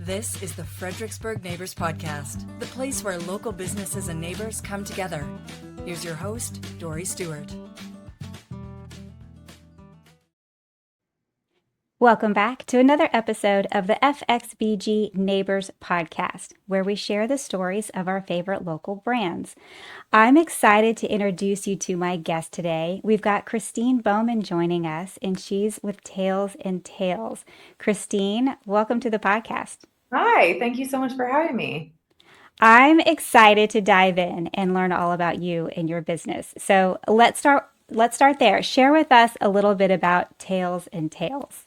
This is the Fredericksburg Neighbors Podcast, the place where local businesses and neighbors come together. Here's your host, Dory Stewart. Welcome back to another episode of the FXBG Neighbors Podcast, where we share the stories of our favorite local brands. I'm excited to introduce you to my guest today. We've got Christine Bowman joining us, and she's with Tails and Tales. Christine, welcome to the podcast. Hi, thank you so much for having me. I'm excited to dive in and learn all about you and your business. So let's start there. Share with us a little bit about Tails and Tales.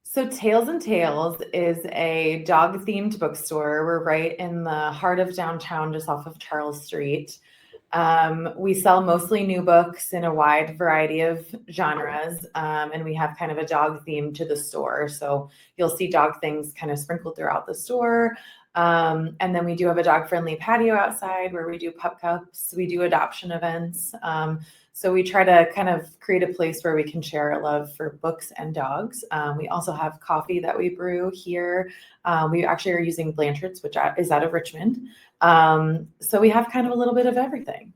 So Tails and Tales is a dog-themed bookstore. We're right in the heart of downtown, just off of Charles Street. We sell mostly new books in a wide variety of genres, and we have kind of a dog theme to the store. So you'll see dog things kind of sprinkled throughout the store. And then we do have a dog-friendly patio outside where we do pup cups. We do adoption events. So we try to kind of create a place where we can share a love for books and dogs. We also have coffee that we brew here. We actually are using Blanchard's, which is out of Richmond. So we have kind of a little bit of everything.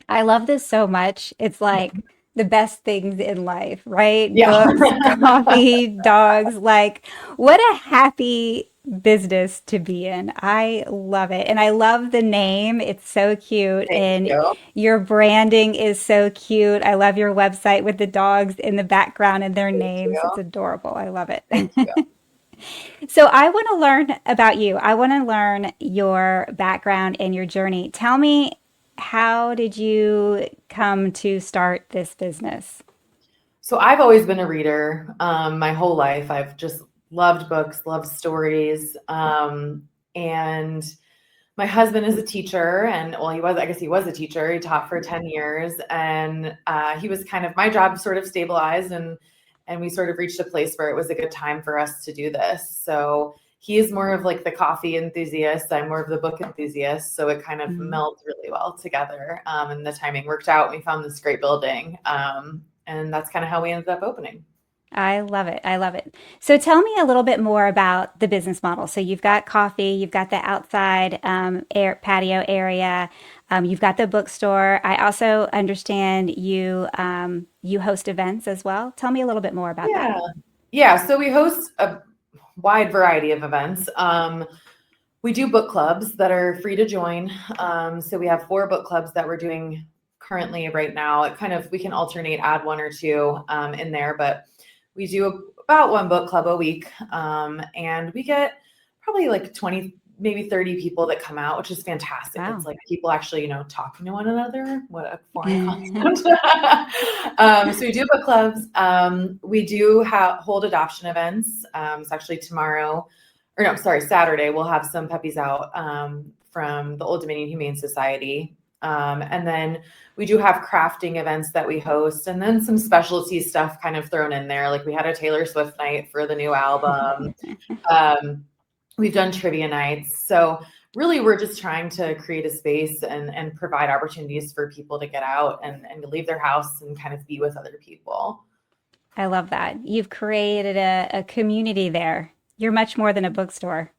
I love this so much. It's like the best things in life, right? Yeah. Books, coffee, dogs. Like, what a happy business to be in. I love it. And I love the name. It's so cute. Thank you. Your branding is so cute. I love your website with the dogs in the background and their names. It's adorable. I love it. Thank you. So I want to learn about you. I want to learn your background and your journey. Tell me, how did you come to start this business? So I've always been a reader my whole life. I've just loved books, loved stories. And my husband is a teacher, and well, I guess he was a teacher. He taught for 10 years, and he was kind of, my job sort of stabilized, and we sort of reached a place where it was a good time for us to do this. So he is more of like the coffee enthusiast. I'm more of the book enthusiast. So it kind of melds really well together. And the timing worked out. We found this great building. And that's kind of how we ended up opening. I love it. I love it. So tell me a little bit more about the business model. So you've got coffee, you've got the outside patio area, you've got the bookstore. I also understand you host events as well. Tell me a little bit more about that. Yeah. So we host a wide variety of events. We do book clubs that are free to join. So we have 4 book clubs that we're doing currently right now. We can alternate, add 1 or 2 in there, but we do about 1 book club a week. And we get probably like 20, maybe 30 people that come out, which is fantastic. Wow. It's like people actually, talking to one another. What a foreign concept. So we do book clubs. We do hold adoption events. It's actually Saturday, we'll have some puppies out from the Old Dominion Humane Society. And then we do have crafting events that we host, and then some specialty stuff kind of thrown in there. Like we had a Taylor Swift night for the new album. We've done trivia nights. So really we're just trying to create a space and provide opportunities for people to get out and leave their house and kind of be with other people. I love that. You've created a community there. You're much more than a bookstore.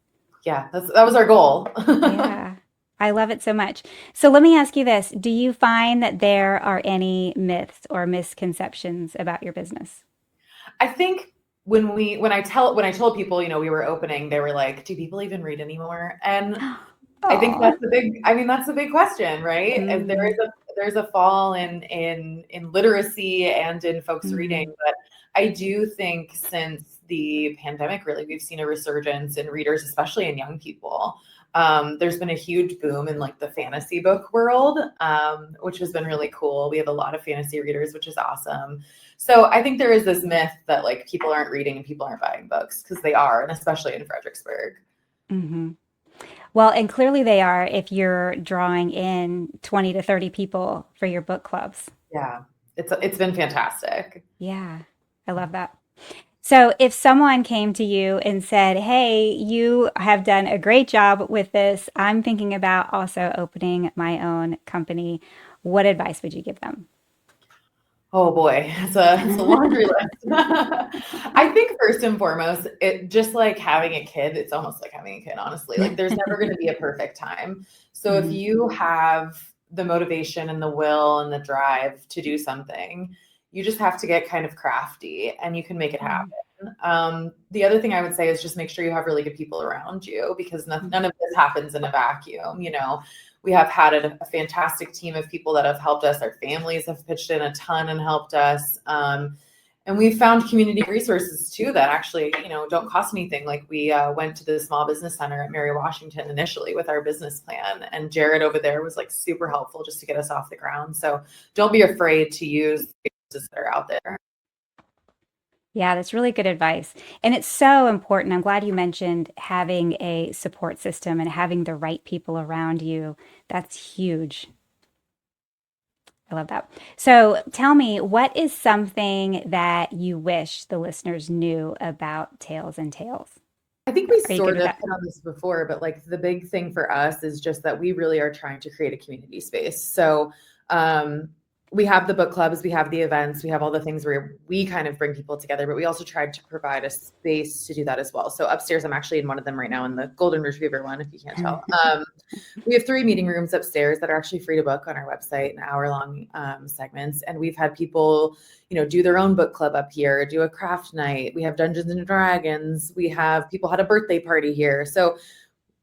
Yeah, that was our goal. Yeah. I love it so much. So let me ask you this. Do you find that there are any myths or misconceptions about your business? I think when I told people, we were opening, they were like, do people even read anymore? And I think that's a big question, right? Mm-hmm. And there's a fall in literacy and in folks reading, but I do think since the pandemic, really, we've seen a resurgence in readers, especially in young people. There's been a huge boom in like the fantasy book world, which has been really cool. We have a lot of fantasy readers, which is awesome. So I think there is this myth that like people aren't reading and people aren't buying books, because they are, and especially in Fredericksburg. Mm-hmm. Well, and clearly they are if you're drawing in 20 to 30 people for your book clubs. Yeah, it's been fantastic. Yeah, I love that. So if someone came to you and said, hey, you have done a great job with this, I'm thinking about also opening my own company, what advice would you give them? Oh boy, it's a laundry list. I think first and foremost, it just like having a kid, it's almost like having a kid, honestly. Like there's never going to be a perfect time. So if Mhm. you have the motivation and the will and the drive to do something, you just have to get kind of crafty and you can make it happen. Mhm. The other thing I would say is just make sure you have really good people around you because none of this happens in a vacuum. We have had a fantastic team of people that have helped us. Our families have pitched in a ton and helped us. And we've found community resources too that actually, don't cost anything. Like we went to the Small Business Center at Mary Washington initially with our business plan, and Jared over there was like super helpful just to get us off the ground. So don't be afraid to use the resources that are out there. Yeah, that's really good advice. And it's so important. I'm glad you mentioned having a support system and having the right people around you. That's huge. I love that. So tell me, what is something that you wish the listeners knew about Tails and Tales? I think we Are you good sort with of that? hit on this before, but like the big thing for us is just that we really are trying to create a community space. So um, we have the book clubs, we have the events, we have all the things where we kind of bring people together, but we also tried to provide a space to do that as well. So upstairs, I'm actually in one of them right now, in the Golden Retriever one, if you can't tell. We have 3 meeting rooms upstairs that are actually free to book on our website, an hour-long segments. And we've had people, do their own book club up here, do a craft night. We have Dungeons and Dragons. We have people had a birthday party here. So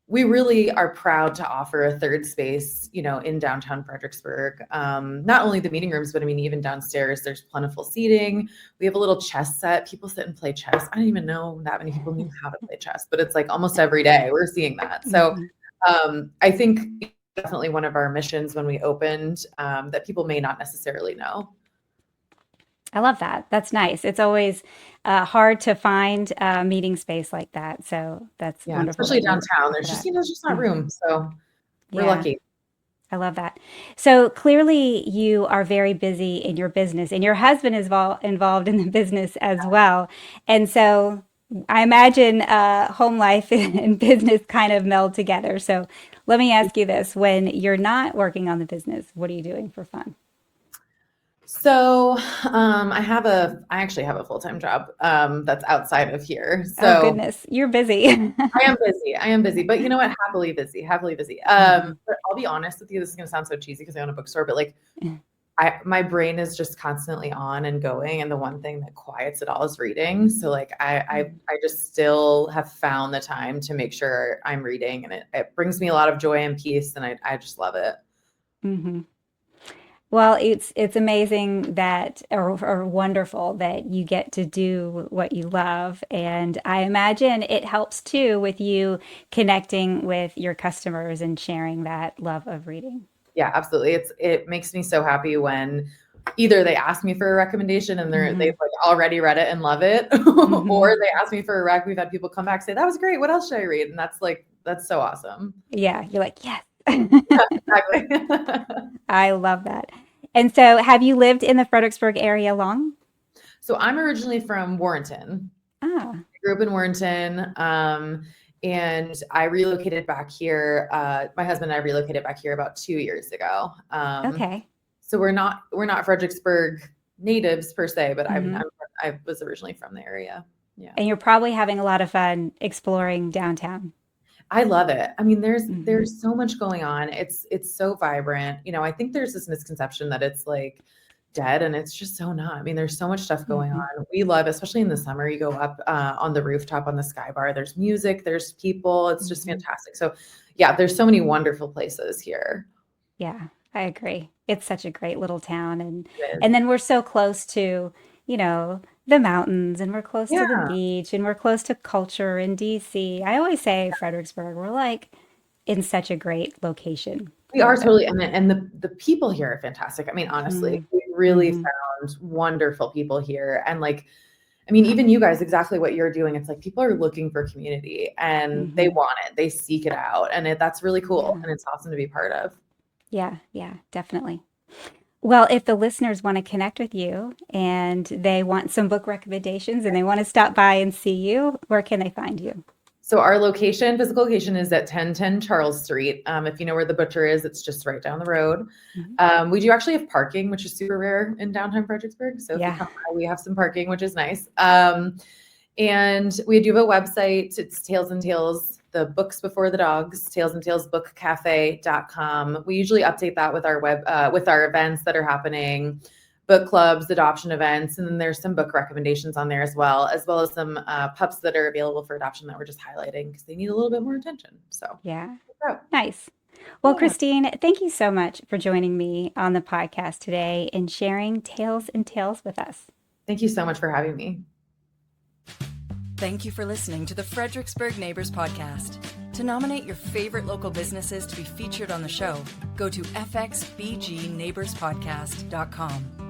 we really are proud to offer a third space, in downtown Fredericksburg. Not only the meeting rooms, but I mean, even downstairs, there's plentiful seating. We have a little chess set. People sit and play chess. I didn't even know that many people knew how to play chess, but it's like almost every day we're seeing that. So Mhm. I think definitely one of our missions when we opened that people may not necessarily know. I love that. That's nice. It's always hard to find a meeting space like that. So that's Yeah, wonderful especially that you downtown. offer There's just, that. there's just not Mhm. room. So we're Yeah. lucky. I love that. So clearly, you are very busy in your business, and your husband is involved in the business as well. And so I imagine home life and business kind of meld together. So let me ask you this: when you're not working on the business, what are you doing for fun? So I actually have a full-time job that's outside of here. Oh, So goodness, you're busy. I am busy. I am busy, but you know what? Happily busy, happily busy. Mhm. But I'll be honest with you. This is going to sound so cheesy because I own a bookstore, but like my brain is just constantly on and going, and the one thing that quiets it all is reading. So like I just still have found the time to make sure I'm reading, and it brings me a lot of joy and peace, and I just love it. Mhm. Well, it's amazing that or wonderful that you get to do what you love. And I imagine it helps too with you connecting with your customers and sharing that love of reading. Yeah, absolutely. It makes me so happy when either they ask me for a recommendation and they've Hmm. like already read it and love it, Hmm. or they ask me for a rec. We've had people come back say that was great. What else should I read? And that's so awesome. Yeah, you're like, yes. Yeah, exactly. I love that. And so have you lived in the Fredericksburg area long? So I'm originally from Warrenton. Ah, I grew up in Warrenton, and I relocated back here. My husband and I relocated back here about 2 years ago. okay. So we're not Fredericksburg natives per se, but Hmm. I was originally from the area. Yeah. And you're probably having a lot of fun exploring downtown. I love it. I mean, there's Hmm. there's so much going on. It's so vibrant. I think there's this misconception that it's like dead, and it's just so not. I mean, there's so much stuff going Hmm. on. We love, especially in the summer, you go up on the rooftop on the sky bar. There's music, there's people. It's just Hmm. fantastic. So yeah, there's so many wonderful places here. Yeah, I agree. It's such a great little town, and It is. and then we're so close to, the mountains, and we're close to the Yeah, beach, and we're close to culture in DC. I always say Fredericksburg, we're like in such a great location. we I are love it. totally, and the people here are fantastic. I mean, honestly, Mm. we really Hmm. found wonderful people here, and like I mean, even you guys, exactly what you're doing. It's like people are looking for community and they Hmm. want it. They seek it out. And that's really cool. Yeah, And it's awesome to be part of. yeah, yeah, definitely. Well, if the listeners want to connect with you and they want some book recommendations and they want to stop by and see you, where can they find you? So our physical location is at 1010 Charles Street. If you know where the butcher is, it's just right down the road. Mm-hmm. We do actually have parking, which is super rare in downtown Fredericksburg. So if you come by, we have some parking, which is nice. And we do have a website. It's Tails and Tales, the books before the dogs, tailsandtalesbookcafe.com. We usually update that with our with our events that are happening, book clubs, adoption events, and then there's some book recommendations on there as well as some pups that are available for adoption that we're just highlighting because they need a little bit more attention. So Yeah, nice. Well, Christine, thank you so much for joining me on the podcast today and sharing Tails and Tales with us. Thank you so much for having me. Thank you for listening to the Fredericksburg Neighbors Podcast. To nominate your favorite local businesses to be featured on the show, go to fxbgneighborspodcast.com.